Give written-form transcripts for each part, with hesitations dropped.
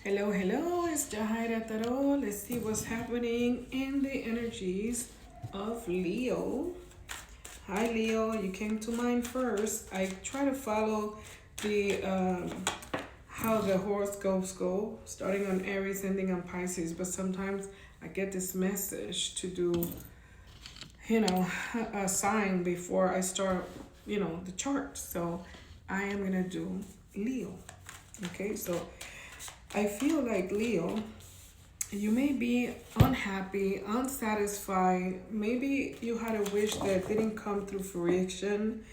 Hello, it's Jahaira Taro. Let's see what's happening in the energies of Leo. Hi, Leo. You came to mind first. I try to follow the how the horoscopes go, starting on Aries, ending on Pisces. But sometimes I get this message to do, a sign before I start, the chart. So I am gonna do Leo. Okay, so I feel like Leo, you may be unhappy, unsatisfied. Maybe you had a wish that didn't come through fruition.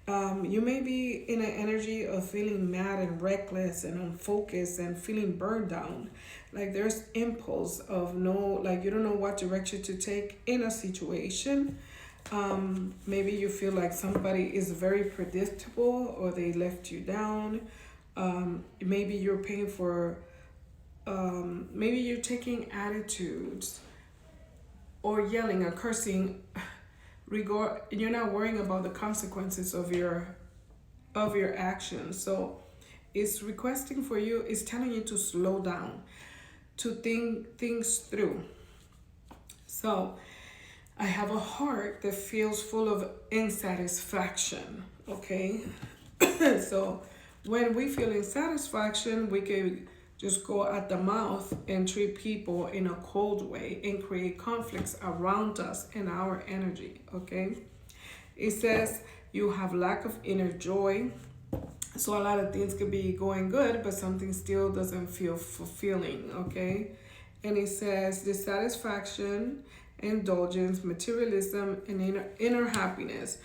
You may be in an energy of feeling mad and reckless and unfocused and feeling burned down. Like there's impulse of no, like you don't know what direction to take in a situation. Maybe you feel like somebody is very predictable or they left you down. Maybe you're paying for maybe you're taking attitudes or yelling or cursing you're not worrying about the consequences of your actions. So it's requesting for you, it's telling you to slow down, to think things through. So I have a heart that feels full of insatisfaction. Okay. So when we feel insatisfaction, we can just go at the mouth and treat people in a cold way and create conflicts around us and our energy. Okay. It says you have lack of inner joy. So a lot of things could be going good, but something still doesn't feel fulfilling. Okay. And it says dissatisfaction, indulgence, materialism, and inner happiness.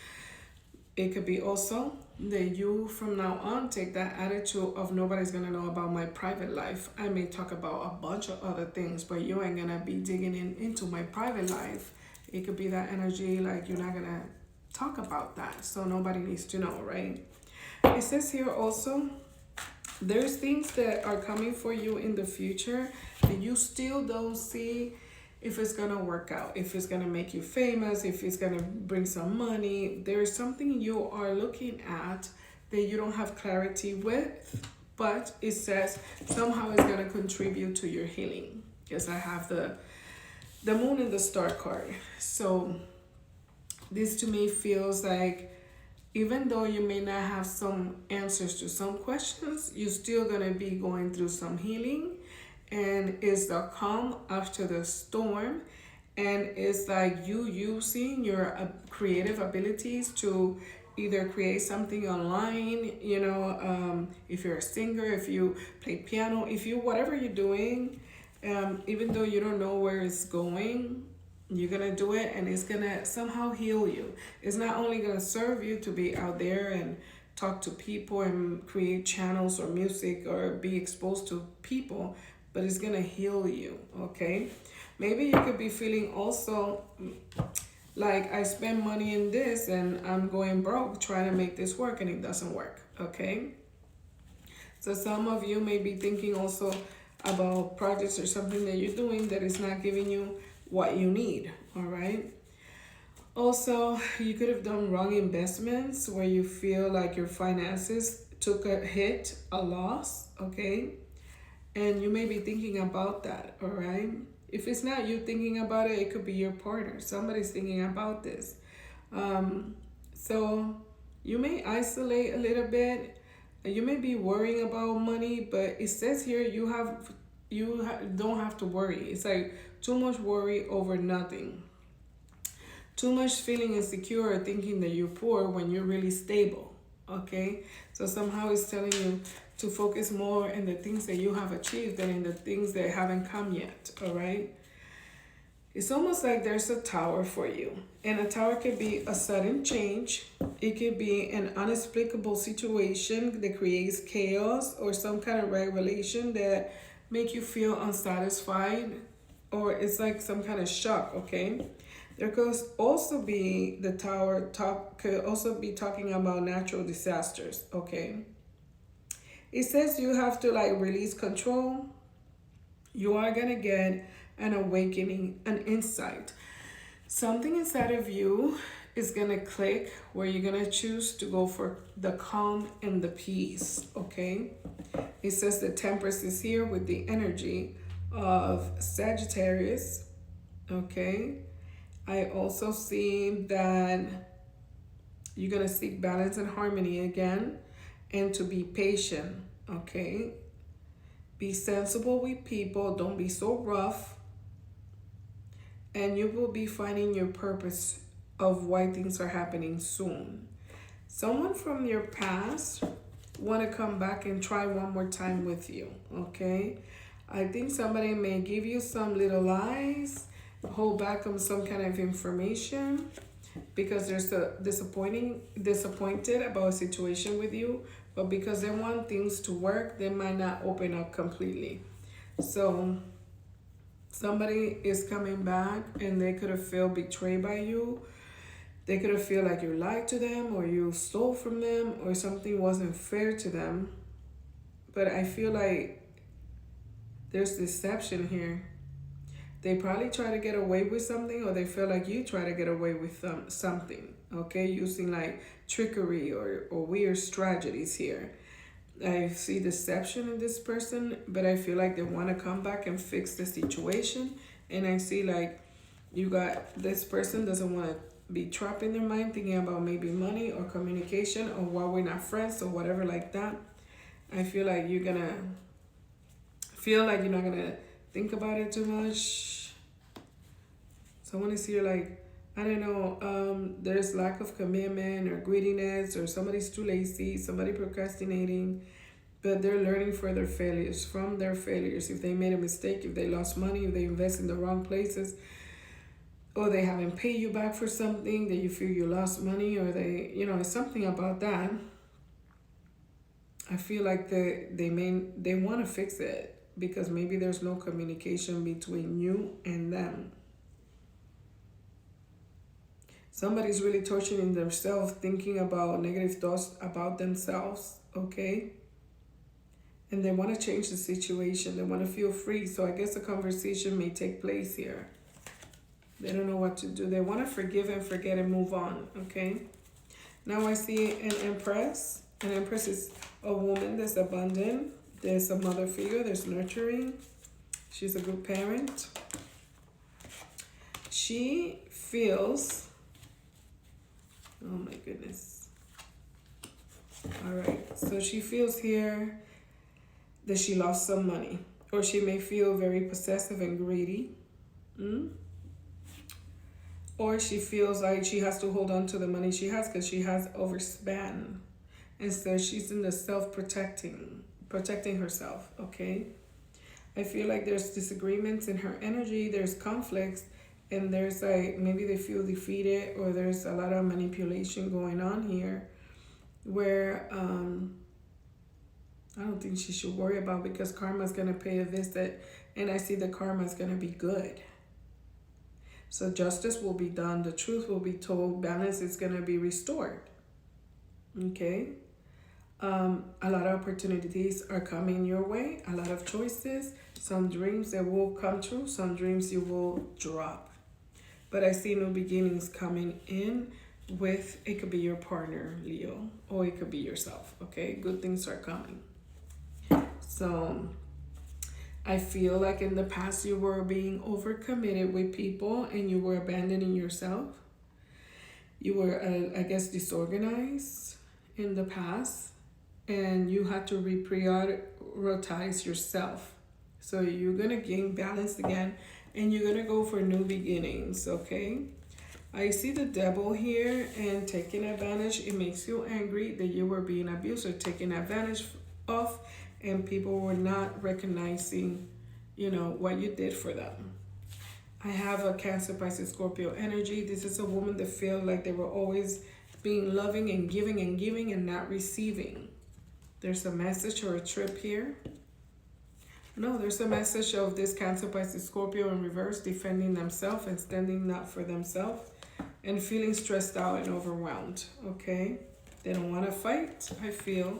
It could be also that you from now on take that attitude of nobody's gonna know about my private life. I may talk about a bunch of other things, but you ain't gonna be digging into my private life. It could be that energy like you're not gonna talk about that, so nobody needs to know, right? It says here also there's things that are coming for you in the future that you still don't see if it's gonna work out, if it's gonna make you famous, if it's gonna bring some money. There's something you are looking at that you don't have clarity with, but it says somehow it's gonna contribute to your healing. Because I have the moon and the star card. So this to me feels like even though you may not have some answers to some questions, you're still gonna be going through some healing, and it's the calm after the storm, and it's like you using your creative abilities to either create something online, if you're a singer, if you play piano, if you whatever you're doing, even though you don't know where it's going, you're gonna do it and it's gonna somehow heal you. It's not only gonna serve you to be out there and talk to people and create channels or music or be exposed to people, but it's gonna heal you. Okay, maybe you could be feeling also like I spend money in this and I'm going broke trying to make this work and it doesn't work. Okay, so some of you may be thinking also about projects or something that you're doing that is not giving you what you need. All right, also you could have done wrong investments where you feel like your finances took a hit, a loss. Okay, and you may be thinking about that. All right, if it's not you thinking about it, it could be your partner, somebody's thinking about this. So you may isolate a little bit, you may be worrying about money, but it says here don't have to worry. It's like too much worry over nothing, too much feeling insecure or thinking that you're poor when you're really stable. Okay, so somehow it's telling you to focus more in the things that you have achieved than in the things that haven't come yet. All right, it's almost like there's a tower for you, and a tower could be a sudden change. It could be an inexplicable situation that creates chaos or some kind of revelation that make you feel unsatisfied, or it's like some kind of shock. Okay, there could also be the tower could also be talking about natural disasters. Okay, it says you have to like release control. You are gonna get an awakening, an insight. Something inside of you is gonna click where you're gonna choose to go for the calm and the peace, okay? It says the Temperance is here with the energy of Sagittarius, okay? I also see that you're gonna seek balance and harmony again, and to be patient, okay? Be sensible with people, don't be so rough, and you will be finding your purpose of why things are happening soon. Someone from your past want to come back and try one more time with you, okay? I think somebody may give you some little lies, hold back on some kind of information because they're so disappointed about a situation with you, but because they want things to work, they might not open up completely. So somebody is coming back and they could have felt betrayed by you. They could have feel like you lied to them or you stole from them or something wasn't fair to them. But I feel like there's deception here. They probably try to get away with something, or they feel like you try to get away with something, okay? Using like trickery or weird strategies here. I see deception in this person, but I feel like they want to come back and fix the situation. And I see like you got this person doesn't want to be trapped in their mind thinking about maybe money or communication or why we're not friends or whatever like that. I feel like you're not gonna think about it too much. So I want to see you like, I don't know, there's lack of commitment or greediness, or somebody's too lazy, somebody procrastinating, but they're learning from their failures. If they made a mistake, if they lost money, if they invest in the wrong places, or they haven't paid you back for something that you feel you lost money, or they, it's something about that. I feel like they want to fix it because maybe there's no communication between you and them. Somebody's really torturing themselves, thinking about negative thoughts about themselves, okay? And they want to change the situation. They want to feel free. So I guess a conversation may take place here. They don't know what to do. They want to forgive and forget and move on, okay? Now I see an Empress. An Empress is a woman that's abundant. There's a mother figure. There's nurturing. She's a good parent. She feels... Oh my goodness. All right. So she feels here that she lost some money. Or she may feel very possessive and greedy. Or she feels like she has to hold on to the money she has because she has overspent. And so she's in the protecting herself, okay? I feel like there's disagreements in her energy, there's conflicts, and there's like, maybe they feel defeated, or there's a lot of manipulation going on here where I don't think she should worry about, because karma's going to pay a visit, and I see the karma's going to be good. So justice will be done, the truth will be told, balance is going to be restored, okay? A lot of opportunities are coming your way, a lot of choices, some dreams that will come true, some dreams you will drop. But I see new beginnings coming in with, it could be your partner, Leo, or it could be yourself, okay? Good things are coming. So I feel like in the past you were being overcommitted with people and you were abandoning yourself. You were, I guess, disorganized in the past, and you had to reprioritize yourself. So you're going to gain balance again, and you're going to go for new beginnings, okay? I see the devil here, and taking advantage. It makes you angry that you were being abused or taken advantage of, and people were not recognizing, what you did for them. I have a Cancer, Pisces, Scorpio energy. This is a woman that feel like they were always being loving and giving and not receiving. There's a message or a trip here. No, there's a message of this Cancer, Pisces, Scorpio in reverse, defending themselves and standing up for themselves and feeling stressed out and overwhelmed, okay? They don't want to fight, I feel.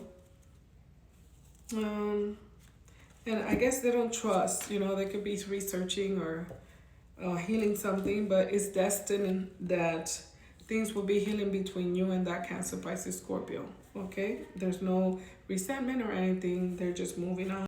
And I guess they don't trust, they could be researching or healing something, but it's destined that things will be healing between you and that Cancer, Pisces, Scorpio. Okay, there's no resentment or anything. They're just moving on.